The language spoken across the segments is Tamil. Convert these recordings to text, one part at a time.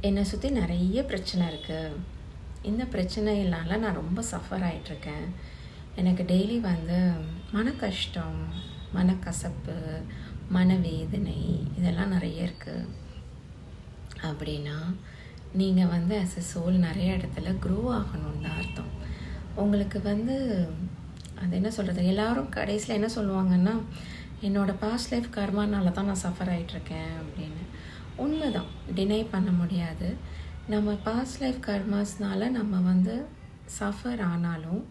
என்னை சுற்றி நிறைய பிரச்சனை இருக்குது. இந்த பிரச்சனையினால நான் ரொம்ப சஃபர் ஆகிட்ருக்கேன். எனக்கு டெய்லி மன கஷ்டம், மனக்கசப்பு, மனவேதனை இதெல்லாம் நிறைய இருக்குது. அப்படின்னா நீங்கள் ஆஸ் எ சோல் நிறைய இடத்துல க்ரோ ஆகணுன்னு தான் அர்த்தம். உங்களுக்கு அது என்ன சொல்கிறது, எல்லோரும் கடைசியில் என்ன சொல்லுவாங்கன்னா, என்னோடய பாஸ்ட் லைஃப் கர்மானால தான் நான் சஃபர் ஆகிட்ருக்கேன் அப்படின்னு. உண்மைதான், டினை பண்ண முடியாது. நம்ம பாஸ்ட் லைஃப் கர்மாஸ்னால் நம்ம சஃபர் ஆனாலும்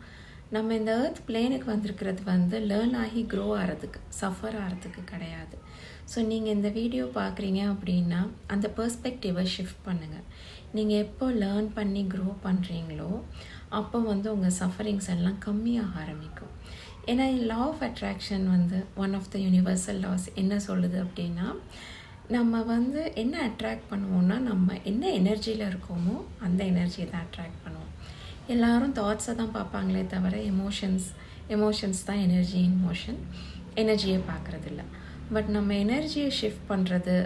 நம்ம இந்த எர்த் பிளேனுக்கு வந்திருக்கிறது லேர்ன் ஆகி க்ரோ ஆகிறதுக்கு, சஃபர் ஆகிறதுக்கு கிடையாது. ஸோ நீங்கள் இந்த வீடியோ பார்க்குறீங்க அப்படின்னா அந்த பெர்ஸ்பெக்டிவை ஷிஃப்ட் பண்ணுங்கள். நீங்கள் எப்போ லேர்ன் பண்ணி க்ரோ பண்ணுறீங்களோ அப்போ உங்கள் சஃபரிங்ஸ் எல்லாம் கம்மியாக ஆரம்பிக்கும். ஏன்னா law of attraction one of the universal laws என்ன சொல்லுது அப்படின்னா, நம்ம என்ன அட்ராக்ட் பண்ணுவோம்னா, நம்ம என்ன எனர்ஜியில் இருக்கோமோ அந்த எனர்ஜியை தான் அட்ராக்ட் பண்ணுவோம். எல்லோரும் தாட்ஸை தான் பார்ப்பாங்களே தவிர எமோஷன்ஸ் தான் எனர்ஜி இன் மோஷன். எனர்ஜியை பார்க்குறதில்ல. பட் நம்ம எனர்ஜியை ஷிஃப்ட் பண்ணுறது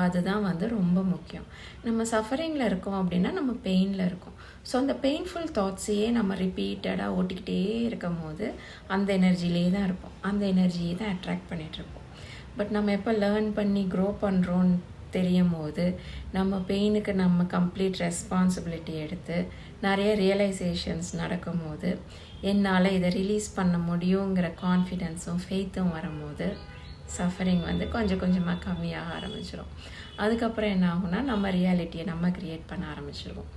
அதுதான் ரொம்ப முக்கியம். நம்ம சஃபரிங்கில் இருக்கோம் அப்படின்னா நம்ம பெயினில் இருக்கோம். ஸோ அந்த பெயின்ஃபுல் தாட்ஸையே நம்ம ரிப்பீட்டடாக ஓட்டிக்கிட்டே இருக்கும் போது அந்த எனர்ஜிலே தான் இருப்போம். அந்த எனர்ஜியை தான் அட்ராக்ட் பண்ணிகிட்ருப்போம். பட் நம்ம எப்போ லேர்ன் பண்ணி க்ரோ பண்ணுறோன்னு தெரியும் போது நம்ம பெயினுக்கு நம்ம கம்ப்ளீட் ரெஸ்பான்சிபிலிட்டி எடுத்து நிறைய ரியலைசேஷன்ஸ் நடக்கும்போது என்னால் இதை ரிலீஸ் பண்ண முடியுங்கிற கான்ஃபிடென்ஸும் ஃபெய்த்தும் வரும்போது சஃபரிங் கொஞ்சம் கொஞ்சமாக கம்மியாக ஆரம்பிச்சிடும். அதுக்கப்புறம் என்ன ஆகும்னா நம்ம ரியாலிட்டியை நம்ம க்ரியேட் பண்ண ஆரம்பிச்சிடுவோம்.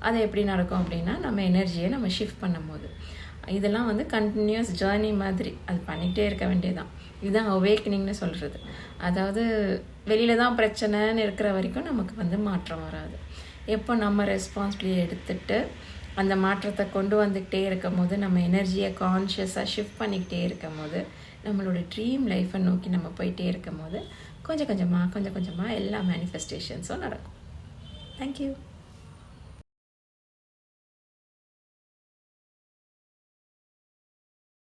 அது எப்படி நடக்கும் அப்படின்னா நம்ம எனர்ஜியை நம்ம ஷிஃப்ட் பண்ணும் போது. இதெல்லாம் கண்டினியூஸ் ஜேர்னி மாதிரி, அது பண்ணிகிட்டே இருக்க வேண்டியதுதான். இதுதான் அவேக்கனிங்னு சொல்கிறது. அதாவது வெளியில் தான் பிரச்சனைன்னு இருக்கிற வரைக்கும் நமக்கு மாற்றம் வராது. எப்போ நம்ம ரெஸ்பான்சிபிலிட்டி எடுத்துகிட்டு அந்த மாற்றத்தை கொண்டு வந்துக்கிட்டே இருக்கும் போது, நம்ம எனர்ஜியை கான்ஷியஸாக ஷிஃப்ட் பண்ணிக்கிட்டே இருக்கும் போது, நம்மளோட ட்ரீம் லைஃப்பை நோக்கி நம்ம போயிட்டே இருக்கும் போது கொஞ்சம் கொஞ்சமாக எல்லா மேனிஃபெஸ்டேஷன்ஸும் நடக்கும். தேங்க்யூ.